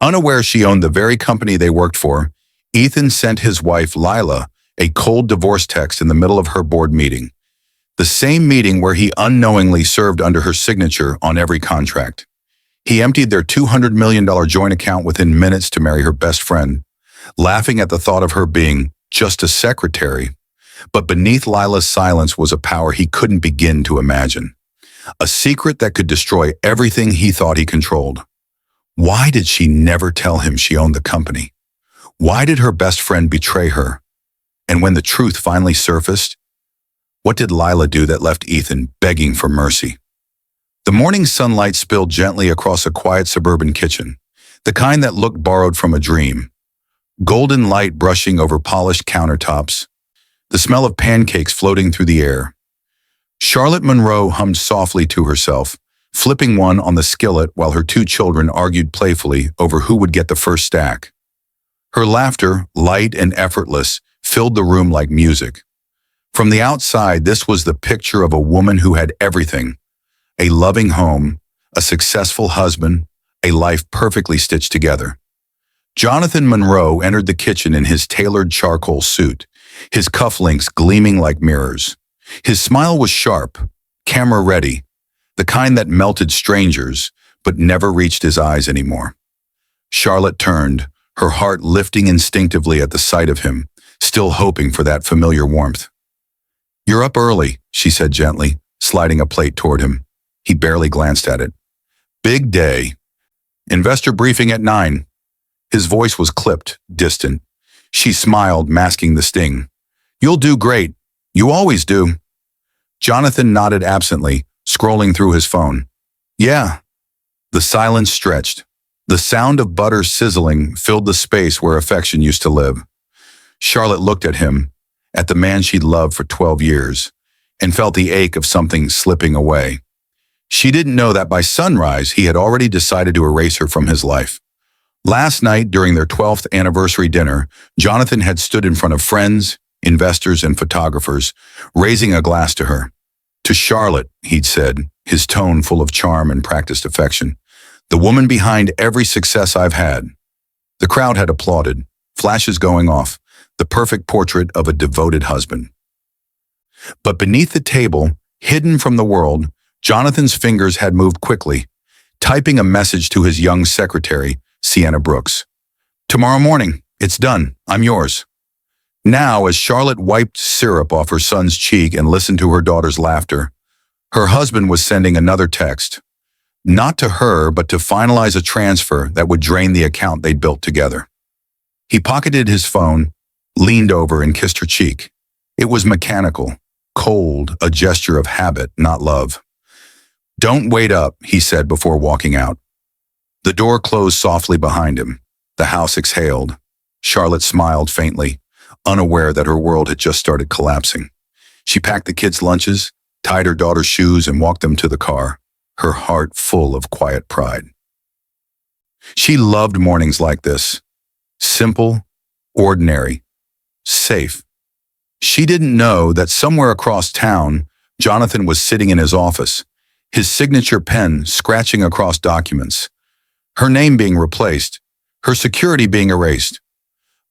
Unaware she owned the very company they worked for, Ethan sent his wife, Lila, a cold divorce text in the middle of her board meeting. The same meeting where he unknowingly served under her signature on every contract. He emptied their $200 million joint account within minutes to marry her best friend, laughing at the thought of her being just a secretary. But beneath Lila's silence was a power he couldn't begin to imagine. A secret that could destroy everything he thought he controlled. Why did she never tell him she owned the company? Why did her best friend betray her? And when the truth finally surfaced, what did Lila do that left Ethan begging for mercy? The morning sunlight spilled gently across a quiet suburban kitchen, the kind that looked borrowed from a dream. Golden light brushing over polished countertops, the smell of pancakes floating through the air. Charlotte Monroe hummed softly to herself, flipping one on the skillet while her two children argued playfully over who would get the first stack. Her laughter, light and effortless, filled the room like music. From the outside, this was the picture of a woman who had everything: a loving home, a successful husband, a life perfectly stitched together. Jonathan Monroe entered the kitchen in his tailored charcoal suit, his cufflinks gleaming like mirrors. His smile was sharp, camera-ready, the kind that melted strangers, but never reached his eyes anymore. Charlotte turned, her heart lifting instinctively at the sight of him, still hoping for that familiar warmth. "You're up early," she said gently, sliding a plate toward him. He barely glanced at it. "Big day. Investor briefing at 9. His voice was clipped, distant. She smiled, masking the sting. "You'll do great. You always do." Jonathan nodded absently, scrolling through his phone. "Yeah." The silence stretched. The sound of butter sizzling filled the space where affection used to live. Charlotte looked at him, at the man she'd loved for 12 years, and felt the ache of something slipping away. She didn't know that by sunrise he had already decided to erase her from his life. Last night, during their 12th anniversary dinner, Jonathan had stood in front of friends, investors, and photographers, raising a glass to her. "To Charlotte," he'd said, his tone full of charm and practiced affection. "The woman behind every success I've had." The crowd had applauded, flashes going off, the perfect portrait of a devoted husband. But beneath the table, hidden from the world, Jonathan's fingers had moved quickly, typing a message to his young secretary, Sienna Brooks. "Tomorrow morning, it's done. I'm yours." Now, as Charlotte wiped syrup off her son's cheek and listened to her daughter's laughter, her husband was sending another text. Not to her, but to finalize a transfer that would drain the account they'd built together. He pocketed his phone, leaned over and kissed her cheek. It was mechanical, cold, a gesture of habit, not love. "Don't wait up," he said before walking out. The door closed softly behind him. The house exhaled. Charlotte smiled faintly, unaware that her world had just started collapsing. She packed the kids' lunches, tied her daughter's shoes, and walked them to the car, her heart full of quiet pride. She loved mornings like this. Simple, ordinary, safe. She didn't know that somewhere across town, Jonathan was sitting in his office, his signature pen scratching across documents, her name being replaced, her security being erased.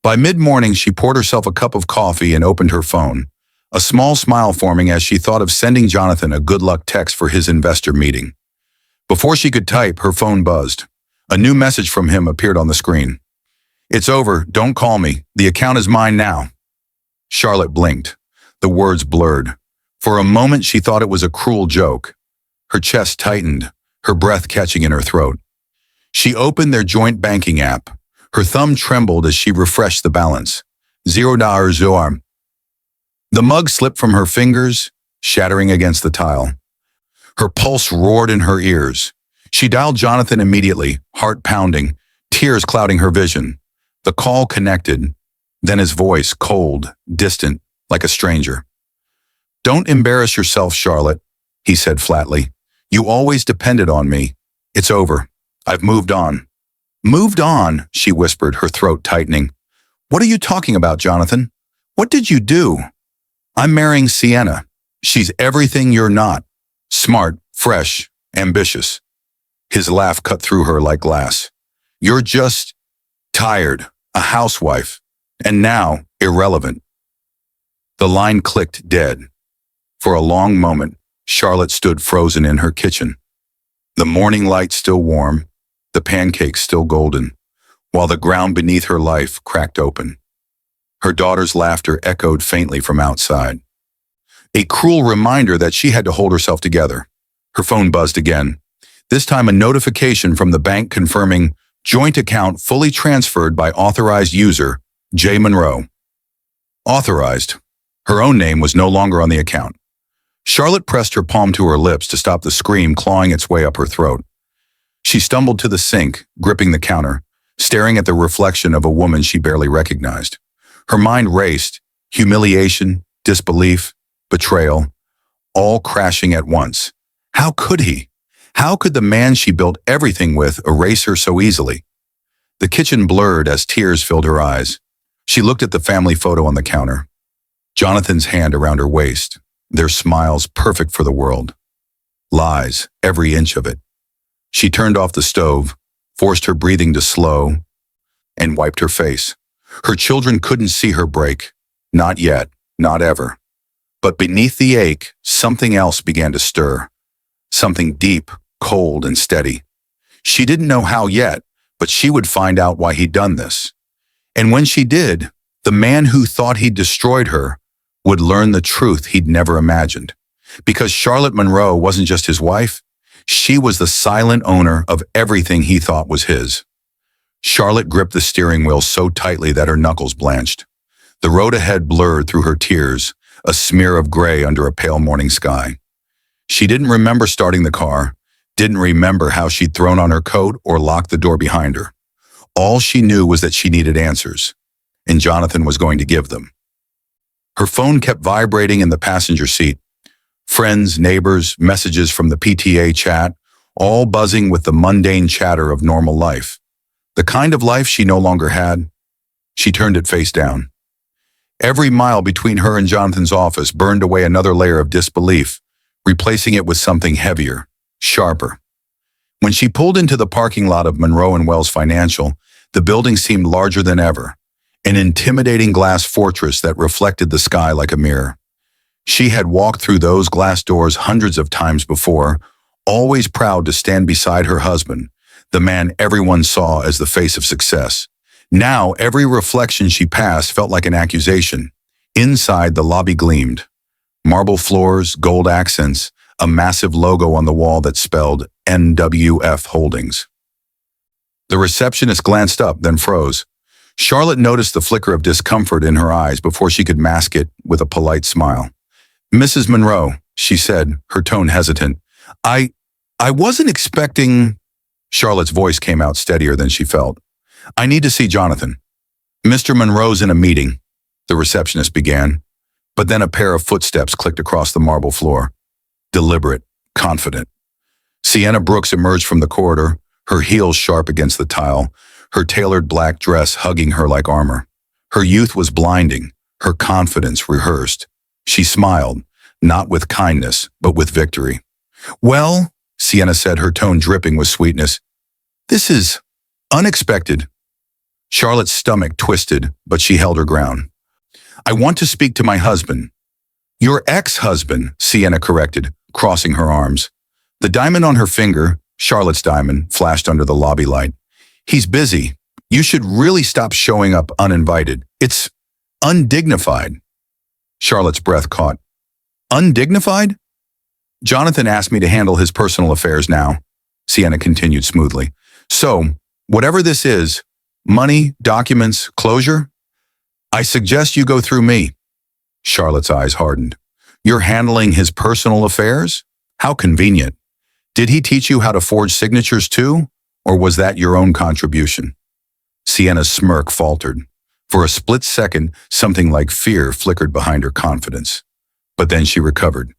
By mid-morning, she poured herself a cup of coffee and opened her phone, a small smile forming as she thought of sending Jonathan a good luck text for his investor meeting. Before she could type, her phone buzzed. A new message from him appeared on the screen. "It's over. Don't call me. The account is mine now." Charlotte blinked. The words blurred. For a moment, she thought it was a cruel joke. Her chest tightened, her breath catching in her throat. She opened their joint banking app. Her thumb trembled as she refreshed the balance. $0. The mug slipped from her fingers, shattering against the tile. Her pulse roared in her ears. She dialed Jonathan immediately, heart pounding, tears clouding her vision. The call connected, then his voice, cold, distant, like a stranger. "Don't embarrass yourself, Charlotte," he said flatly. "You always depended on me. It's over. I've moved on." "Moved on," she whispered, her throat tightening. "What are you talking about, Jonathan? What did you do?" "I'm marrying Sienna. She's everything you're not. Smart, fresh, ambitious." His laugh cut through her like glass. You're just tired, a housewife, and now irrelevant. The line clicked dead. For a long moment, Charlotte stood frozen in her kitchen. The morning light still warm, the pancakes still golden, while the ground beneath her life cracked open. Her daughter's laughter echoed faintly from outside. A cruel reminder that she had to hold herself together. Her phone buzzed again, this time a notification from the bank confirming joint account fully transferred by authorized user J. Monroe. Authorized. Her own name was no longer on the account. Charlotte pressed her palm to her lips to stop the scream clawing its way up her throat. She stumbled to the sink, gripping the counter, staring at the reflection of a woman she barely recognized. Her mind raced, humiliation, disbelief, betrayal, all crashing at once. How could he? How could the man she built everything with erase her so easily? The kitchen blurred as tears filled her eyes. She looked at the family photo on the counter. Jonathan's hand around her waist, their smiles perfect for the world. Lies, every inch of it. She turned off the stove, forced her breathing to slow, and wiped her face. Her children couldn't see her break. Not yet, not ever. But beneath the ache, something else began to stir. Something deep, cold, and steady. She didn't know how yet, but she would find out why he'd done this. And when she did, the man who thought he'd destroyed her would learn the truth he'd never imagined. Because Charlotte Monroe wasn't just his wife, she was the silent owner of everything he thought was his. Charlotte gripped the steering wheel so tightly that her knuckles blanched. The road ahead blurred through her tears, a smear of gray under a pale morning sky. She didn't remember starting the car, didn't remember how she'd thrown on her coat or locked the door behind her. All she knew was that she needed answers, and Jonathan was going to give them. Her phone kept vibrating in the passenger seat. Friends, neighbors, messages from the PTA chat, all buzzing with the mundane chatter of normal life. The kind of life she no longer had. She turned it face down. Every mile between her and Jonathan's office burned away another layer of disbelief, replacing it with something heavier, sharper. When she pulled into the parking lot of Monroe and Wells Financial, the building seemed larger than ever, an intimidating glass fortress that reflected the sky like a mirror. She had walked through those glass doors hundreds of times before, always proud to stand beside her husband, the man everyone saw as the face of success. Now, every reflection she passed felt like an accusation. Inside, the lobby gleamed. Marble floors, gold accents, a massive logo on the wall that spelled NWF Holdings. The receptionist glanced up, then froze. Charlotte noticed the flicker of discomfort in her eyes before she could mask it with a polite smile. "Mrs. Monroe," she said, her tone hesitant. I wasn't expecting..." Charlotte's voice came out steadier than she felt. "I need to see Jonathan." "Mr. Monroe's in a meeting," the receptionist began, but then a pair of footsteps clicked across the marble floor. Deliberate, confident. Sienna Brooks emerged from the corridor, her heels sharp against the tile, her tailored black dress hugging her like armor. Her youth was blinding, her confidence rehearsed. She smiled, not with kindness, but with victory. "Well," Sienna said, her tone dripping with sweetness, "this is unexpected." Charlotte's stomach twisted, but she held her ground. "I want to speak to my husband." "Your ex-husband," Sienna corrected, crossing her arms. The diamond on her finger, Charlotte's diamond, flashed under the lobby light. "He's busy. You should really stop showing up uninvited. It's undignified." Charlotte's breath caught. "Undignified?" "Jonathan asked me to handle his personal affairs now," Sienna continued smoothly. "So, whatever this is, money, documents, closure, I suggest you go through me." Charlotte's eyes hardened. "You're handling his personal affairs? How convenient. Did he teach you how to forge signatures too, or was that your own contribution?" Sienna's smirk faltered. For a split second, something like fear flickered behind her confidence. But then she recovered.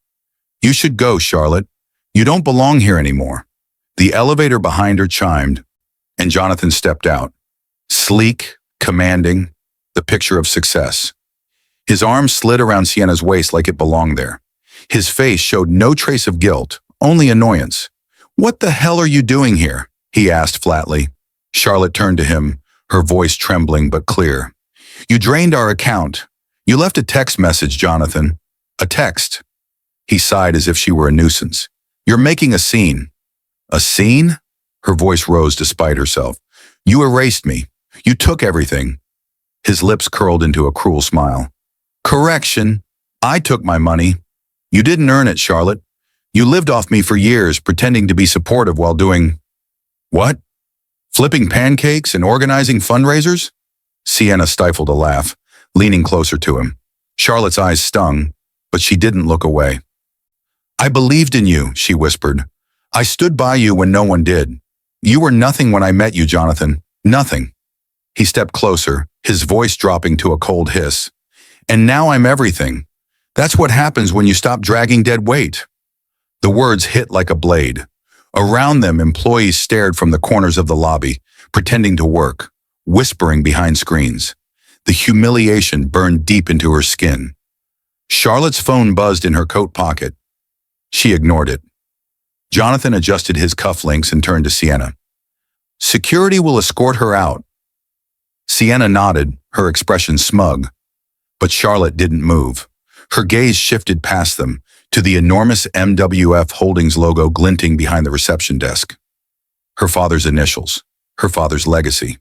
"You should go, Charlotte. You don't belong here anymore." The elevator behind her chimed, and Jonathan stepped out. Sleek, commanding, the picture of success. His arm slid around Sienna's waist like it belonged there. His face showed no trace of guilt, only annoyance. "What the hell are you doing here?" he asked flatly. Charlotte turned to him, her voice trembling but clear. You drained our account. You left a text message, Jonathan. A text. He sighed as if she were a nuisance. You're making a scene. A scene? Her voice rose despite herself. You erased me. You took everything. His lips curled into a cruel smile. Correction. I took my money. You didn't earn it, Charlotte. You lived off me for years, pretending to be supportive while doing… What? Flipping pancakes and organizing fundraisers? Sienna stifled a laugh, leaning closer to him. Charlotte's eyes stung, but she didn't look away. I believed in you, she whispered. I stood by you when no one did. You were nothing when I met you, Jonathan. Nothing. He stepped closer, his voice dropping to a cold hiss. And now I'm everything. That's what happens when you stop dragging dead weight. The words hit like a blade. Around them, employees stared from the corners of the lobby, pretending to work, whispering behind screens. The humiliation burned deep into her skin. Charlotte's phone buzzed in her coat pocket. She ignored it. Jonathan adjusted his cufflinks and turned to Sienna. Security will escort her out. Sienna nodded, her expression smug. But Charlotte didn't move. Her gaze shifted past them, to the enormous MWF Holdings logo glinting behind the reception desk. Her father's initials, her father's legacy.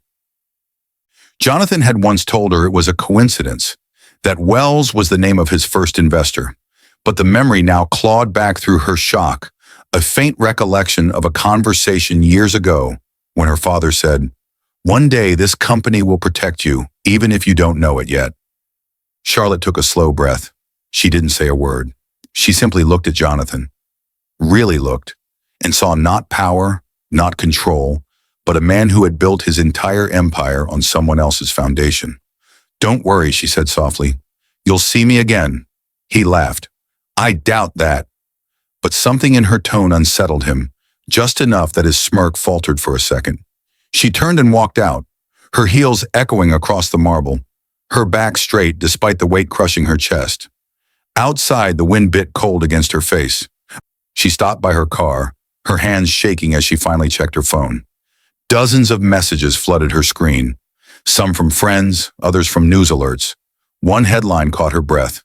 Jonathan had once told her it was a coincidence, that Wells was the name of his first investor, but the memory now clawed back through her shock, a faint recollection of a conversation years ago when her father said, "One day this company will protect you, even if you don't know it yet." Charlotte took a slow breath. She didn't say a word. She simply looked at Jonathan, really looked, and saw not power, not control, but a man who had built his entire empire on someone else's foundation. Don't worry, she said softly. You'll see me again. He laughed. I doubt that. But something in her tone unsettled him, just enough that his smirk faltered for a second. She turned and walked out, her heels echoing across the marble, her back straight despite the weight crushing her chest. Outside, the wind bit cold against her face. She stopped by her car, her hands shaking as she finally checked her phone. Dozens of messages flooded her screen, some from friends, others from news alerts. One headline caught her breath.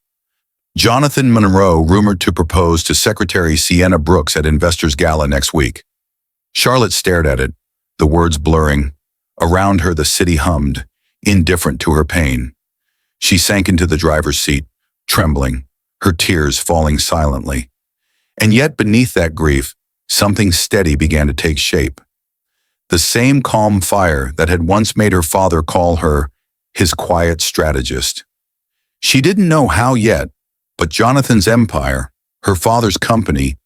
Jonathan Monroe rumored to propose to Secretary Sienna Brooks at Investors Gala next week. Charlotte stared at it, the words blurring. Around her, the city hummed, indifferent to her pain. She sank into the driver's seat, trembling, her tears falling silently. And yet beneath that grief, something steady began to take shape. The same calm fire that had once made her father call her his quiet strategist. She didn't know how yet, but Jonathan's empire, her father's company,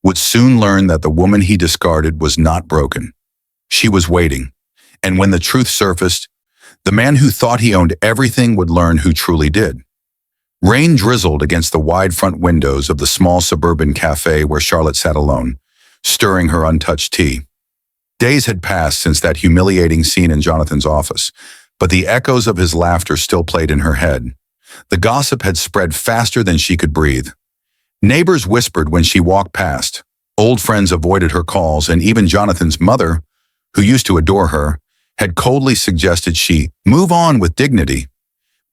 would soon learn that the woman he discarded was not broken. She was waiting, and when the truth surfaced, the man who thought he owned everything would learn who truly did. Rain drizzled against the wide front windows of the small suburban cafe where Charlotte sat alone, stirring her untouched tea. Days had passed since that humiliating scene in Jonathan's office, but the echoes of his laughter still played in her head. The gossip had spread faster than she could breathe. Neighbors whispered when she walked past. Old friends avoided her calls, and even Jonathan's mother, who used to adore her, had coldly suggested she move on with dignity.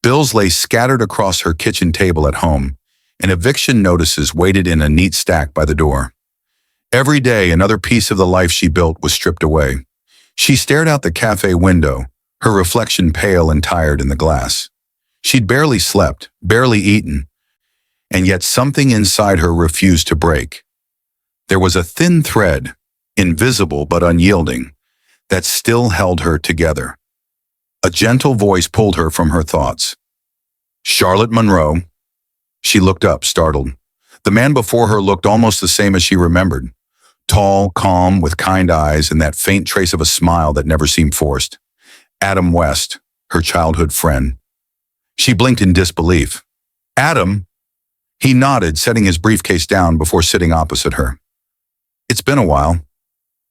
Bills lay scattered across her kitchen table at home, and eviction notices waited in a neat stack by the door. Every day, another piece of the life she built was stripped away. She stared out the cafe window, her reflection pale and tired in the glass. She'd barely slept, barely eaten, and yet something inside her refused to break. There was a thin thread, invisible but unyielding, that still held her together. A gentle voice pulled her from her thoughts. Charlotte Monroe. She looked up, startled. The man before her looked almost the same as she remembered. Tall, calm, with kind eyes and that faint trace of a smile that never seemed forced. Adam West, her childhood friend. She blinked in disbelief. Adam? He nodded, setting his briefcase down before sitting opposite her. It's been a while.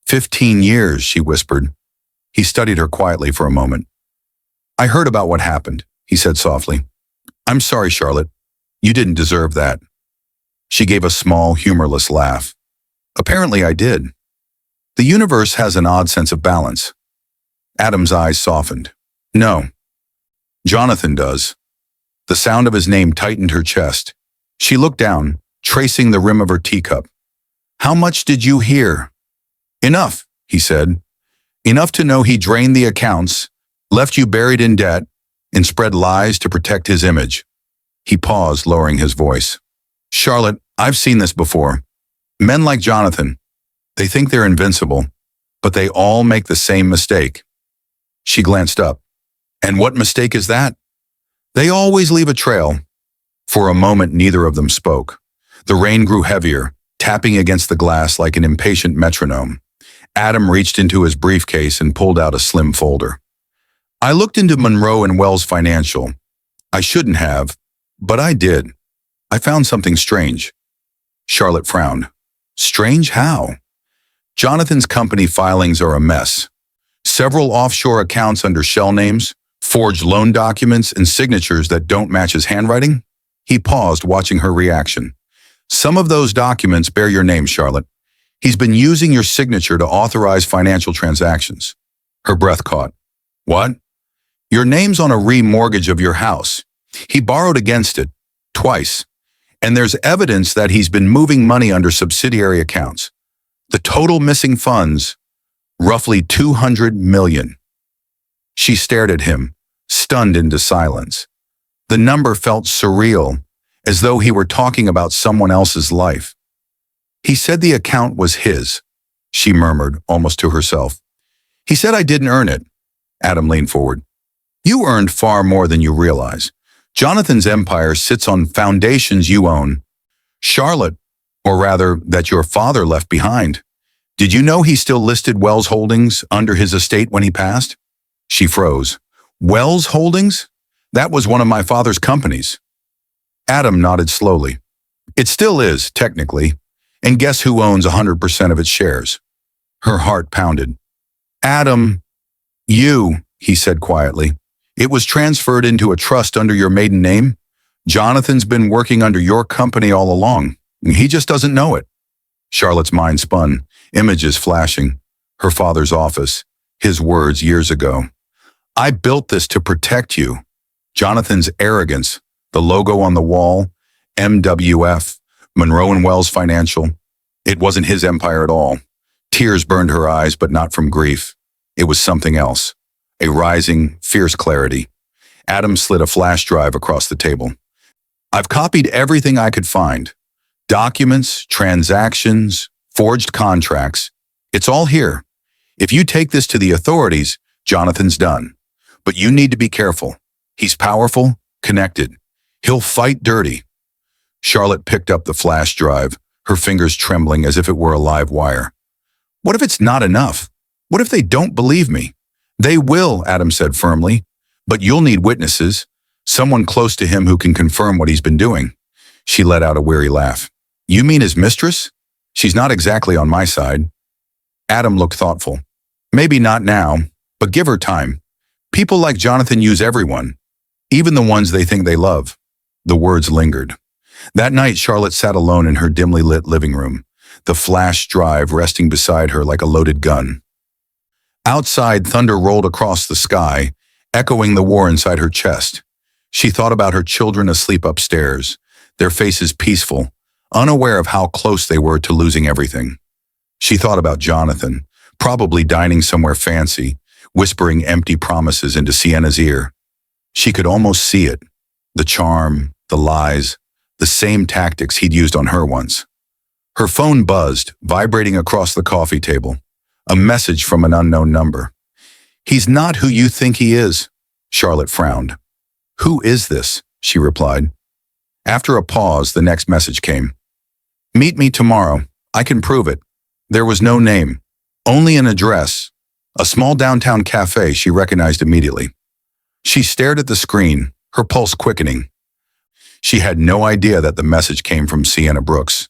15 years, she whispered. He studied her quietly for a moment. I heard about what happened, he said softly. I'm sorry, Charlotte. You didn't deserve that. She gave a small, humorless laugh. Apparently I did. The universe has an odd sense of balance. Adam's eyes softened. No, Jonathan does. The sound of his name tightened her chest. She looked down, tracing the rim of her teacup. How much did you hear? Enough, he said. Enough to know he drained the accounts, left you buried in debt, and spread lies to protect his image. He paused, lowering his voice. Charlotte, I've seen this before. Men like Jonathan, they think they're invincible, but they all make the same mistake. She glanced up. And what mistake is that? They always leave a trail. For a moment, neither of them spoke. The rain grew heavier, tapping against the glass like an impatient metronome. Adam reached into his briefcase and pulled out a slim folder. I looked into Monroe and Wells Financial. I shouldn't have, but I did. I found something strange. Charlotte frowned. Strange how? Jonathan's company filings are a mess. Several offshore accounts under shell names, forged loan documents, and signatures that don't match his handwriting? He paused, watching her reaction. Some of those documents bear your name, Charlotte. He's been using your signature to authorize financial transactions. Her breath caught. What? Your name's on a remortgage of your house. He borrowed against it, twice. And there's evidence that he's been moving money under subsidiary accounts. The total missing funds, roughly 200 million. She stared at him, stunned into silence. The number felt surreal, as though he were talking about someone else's life. He said the account was his, she murmured, almost to herself. He said I didn't earn it. Adam leaned forward. You earned far more than you realize. Jonathan's empire sits on foundations you own. Charlotte, or rather, that your father left behind. Did you know he still listed Wells Holdings under his estate when he passed? She froze. Wells Holdings? That was one of my father's companies. Adam nodded slowly. It still is, technically. And guess who owns 100% of its shares? Her heart pounded. Adam, you, he said quietly. It was transferred into a trust under your maiden name. Jonathan's been working under your company all along. He just doesn't know it. Charlotte's mind spun, images flashing. Her father's office, his words years ago. I built this to protect you. Jonathan's arrogance, the logo on the wall, MWF, Monroe and Wells Financial. It wasn't his empire at all. Tears burned her eyes, but not from grief. It was something else. A rising, fierce clarity. Adam slid a flash drive across the table. I've copied everything I could find. Documents, transactions, forged contracts. It's all here. If you take this to the authorities, Jonathan's done. But you need to be careful. He's powerful, connected. He'll fight dirty. Charlotte picked up the flash drive, her fingers trembling as if it were a live wire. What if it's not enough? What if they don't believe me? They will, Adam said firmly. But you'll need witnesses, someone close to him who can confirm what he's been doing. She let out a weary laugh. You mean his mistress? She's not exactly on my side. Adam looked thoughtful. Maybe not now, but give her time. People like Jonathan use everyone, even the ones they think they love. The words lingered. That night, Charlotte sat alone in her dimly lit living room, the flash drive resting beside her like a loaded gun. Outside, thunder rolled across the sky, echoing the war inside her chest. She thought about her children asleep upstairs, their faces peaceful, unaware of how close they were to losing everything. She thought about Jonathan, probably dining somewhere fancy, whispering empty promises into Sienna's ear. She could almost see it, the charm, the lies, the same tactics he'd used on her once. Her phone buzzed, vibrating across the coffee table. A message from an unknown number. He's not who you think he is, Charlotte frowned. Who is this? She replied. After a pause, the next message came. Meet me tomorrow. I can prove it. There was no name, only an address. A small downtown cafe she recognized immediately. She stared at the screen, her pulse quickening. She had no idea that the message came from Sienna Brooks,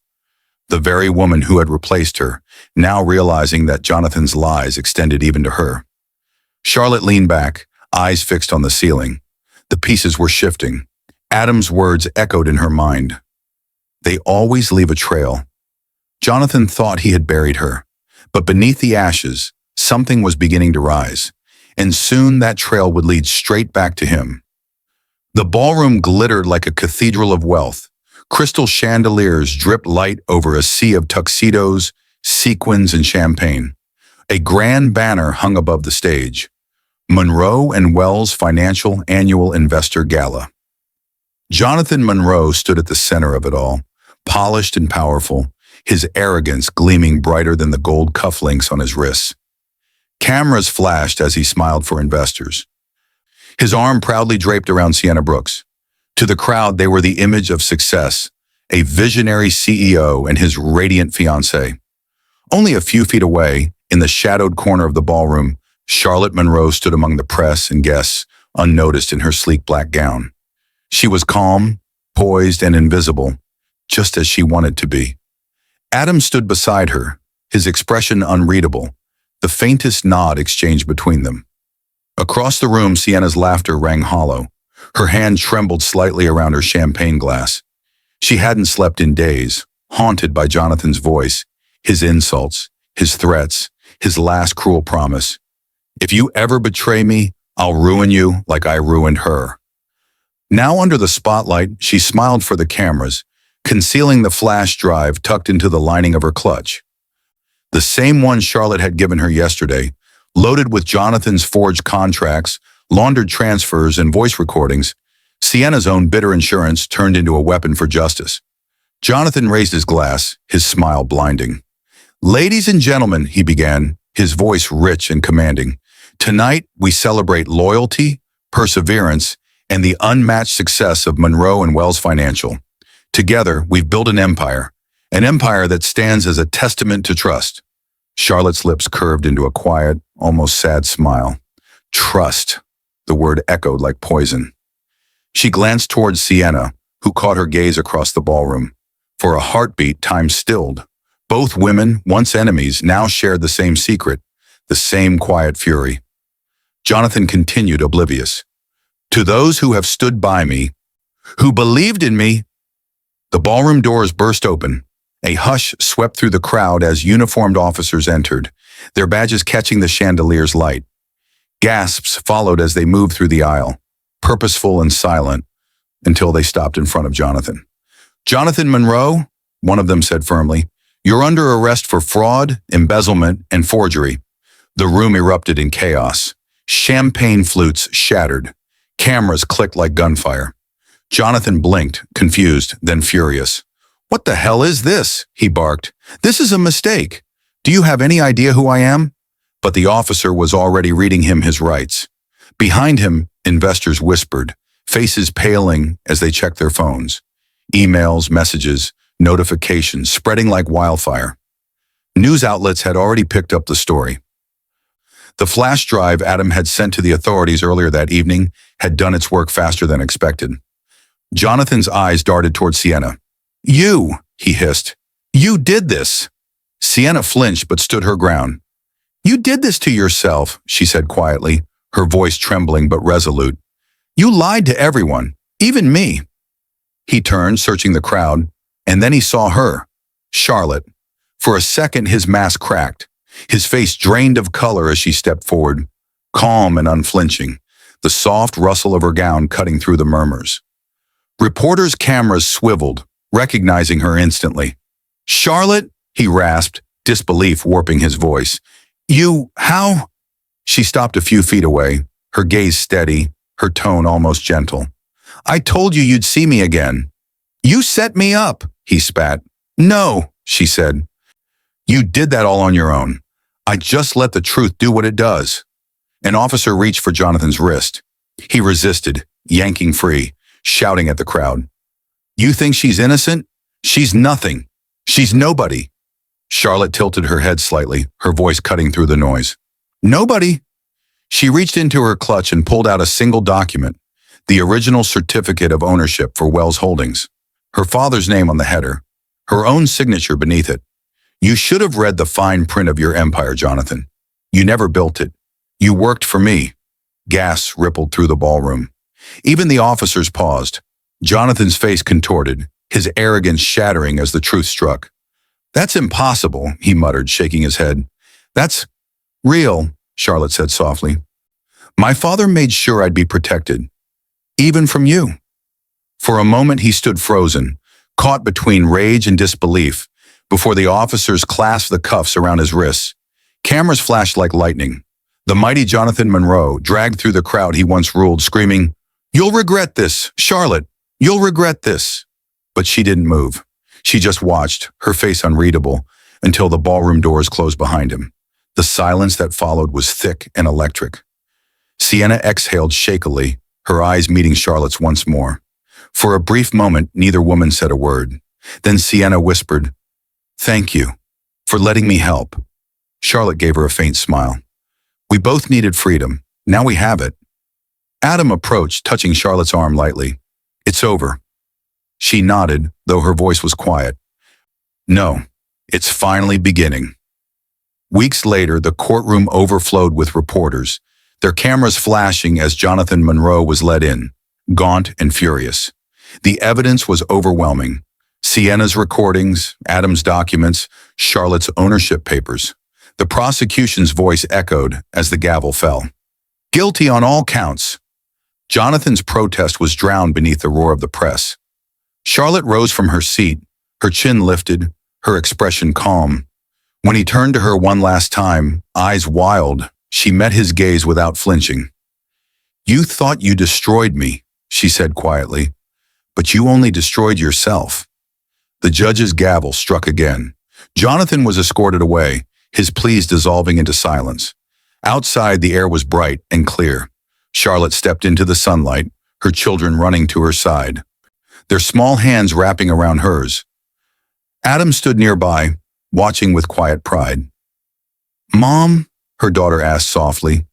the very woman who had replaced her, now realizing that Jonathan's lies extended even to her. Charlotte leaned back, eyes fixed on the ceiling. The pieces were shifting. Adam's words echoed in her mind. They always leave a trail. Jonathan thought he had buried her, but beneath the ashes, something was beginning to rise. and soon that trail would lead straight back to him. The ballroom glittered like a cathedral of wealth. Crystal chandeliers dripped light over a sea of tuxedos, sequins, and champagne. A grand banner hung above the stage. Monroe and Wells Financial Annual Investor Gala. Jonathan Monroe stood at the center of it all, polished and powerful, his arrogance gleaming brighter than the gold cufflinks on his wrists. Cameras flashed as he smiled for investors. His arm proudly draped around Sienna Brooks. To the crowd, they were the image of success, a visionary CEO and his radiant fiancée. Only a few feet away, in the shadowed corner of the ballroom, Charlotte Monroe stood among the press and guests, unnoticed in her sleek black gown. She was calm, poised, and invisible, just as she wanted to be. Adam stood beside her, his expression unreadable, the faintest nod exchanged between them. Across the room, Sienna's laughter rang hollow. Her hand trembled slightly around her champagne glass. She hadn't slept in days, haunted by Jonathan's voice, his insults, his threats, his last cruel promise. If you ever betray me, I'll ruin you like I ruined her. Now under the spotlight, she smiled for the cameras, concealing the flash drive tucked into the lining of her clutch. The same one Charlotte had given her yesterday, loaded with Jonathan's forged contracts, laundered transfers, and voice recordings, Sienna's own bitter insurance turned into a weapon for justice. Jonathan raised his glass, his smile blinding. "Ladies and gentlemen," he began, his voice rich and commanding, "tonight we celebrate loyalty, perseverance, and the unmatched success of Monroe and Wells Financial. Together, we've built an empire that stands as a testament to trust." Charlotte's lips curved into a quiet, almost sad smile. Trust. The word echoed like poison. She glanced towards Sienna, who caught her gaze across the ballroom. For a heartbeat, time stilled. Both women, once enemies, now shared the same secret, the same quiet fury. Jonathan continued, oblivious. "To those who have stood by me, who believed in me." The ballroom doors burst open. A hush swept through the crowd as uniformed officers entered, their badges catching the chandelier's light. Gasps followed as they moved through the aisle, purposeful and silent, until they stopped in front of Jonathan. "Jonathan Monroe," one of them said firmly, "you're under arrest for fraud, embezzlement, and forgery." The room erupted in chaos. Champagne flutes shattered. Cameras clicked like gunfire. Jonathan blinked, confused, then furious. "What the hell is this?" he barked. "This is a mistake. Do you have any idea who I am?" But the officer was already reading him his rights. Behind him, investors whispered, faces paling as they checked their phones. Emails, messages, notifications spreading like wildfire. News outlets had already picked up the story. The flash drive Adam had sent to the authorities earlier that evening had done its work faster than expected. Jonathan's eyes darted toward Sienna. "You," he hissed. "You did this." Sienna flinched but stood her ground. "You did this to yourself," she said quietly, her voice trembling but resolute. "You lied to everyone, even me." He turned, searching the crowd, and then he saw her, Charlotte. For a second, his mask cracked. His face drained of color as she stepped forward, calm and unflinching, the soft rustle of her gown cutting through the murmurs. Reporters' cameras swiveled, recognizing her instantly. "Charlotte," he rasped, disbelief warping his voice. How?" She stopped a few feet away, her gaze steady, her tone almost gentle. "I told you you'd see me again." "You set me up," he spat. "No," she said. "You did that all on your own. I just let the truth do what it does." An officer reached for Jonathan's wrist. He resisted, yanking free, shouting at the crowd. "You think she's innocent? She's nothing. She's nobody." Charlotte tilted her head slightly, her voice cutting through the noise. "Nobody." She reached into her clutch and pulled out a single document, the original certificate of ownership for Wells Holdings. Her father's name on the header, her own signature beneath it. "You should have read the fine print of your empire, Jonathan. You never built it. You worked for me." Gas rippled through the ballroom. Even the officers paused. Jonathan's face contorted, his arrogance shattering as the truth struck. "That's impossible," he muttered, shaking his head. "That's real," Charlotte said softly. My father made sure I'd be protected, even from you." For a moment he stood frozen, caught between rage and disbelief, before the officers clasped the cuffs around his wrists. Cameras flashed like lightning. The mighty Jonathan Monroe dragged through the crowd he once ruled, screaming, "You'll regret this, Charlotte! You'll regret this!" But she didn't move. She just watched, her face unreadable, until the ballroom doors closed behind him. The silence that followed was thick and electric. Sienna exhaled shakily, her eyes meeting Charlotte's once more. For a brief moment, neither woman said a word. Then Sienna whispered, "Thank you for letting me help." Charlotte gave her a faint smile. "We both needed freedom. Now we have it." Adam approached, touching Charlotte's arm lightly. "It's over." She nodded, though her voice was quiet. "No, it's finally beginning." Weeks later, the courtroom overflowed with reporters, their cameras flashing as Jonathan Monroe was led in, gaunt and furious. The evidence was overwhelming. Sienna's recordings, Adam's documents, Charlotte's ownership papers. The prosecution's voice echoed as the gavel fell. "Guilty on all counts." Jonathan's protest was drowned beneath the roar of the press. Charlotte rose from her seat, her chin lifted, her expression calm. When he turned to her one last time, eyes wild, she met his gaze without flinching. "You thought you destroyed me," she said quietly, "but you only destroyed yourself." The judge's gavel struck again. Jonathan was escorted away, his pleas dissolving into silence. Outside, the air was bright and clear. Charlotte stepped into the sunlight, her children running to her side, their small hands wrapping around hers. Adam stood nearby, watching with quiet pride. "Mom," her daughter asked softly,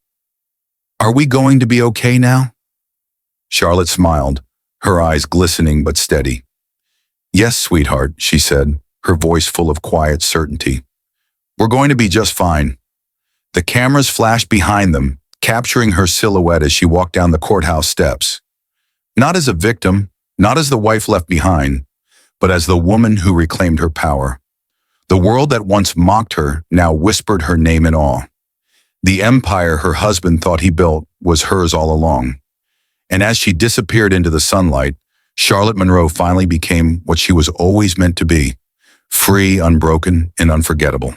"are we going to be okay now?" Charlotte smiled, her eyes glistening but steady. "Yes, sweetheart," she said, her voice full of quiet certainty. "We're going to be just fine." The cameras flashed behind them, capturing her silhouette as she walked down the courthouse steps. Not as a victim, not as the wife left behind, but as the woman who reclaimed her power. The world that once mocked her now whispered her name in awe. The empire her husband thought he built was hers all along. And as she disappeared into the sunlight, Charlotte Monroe finally became what she was always meant to be, free, unbroken, and unforgettable.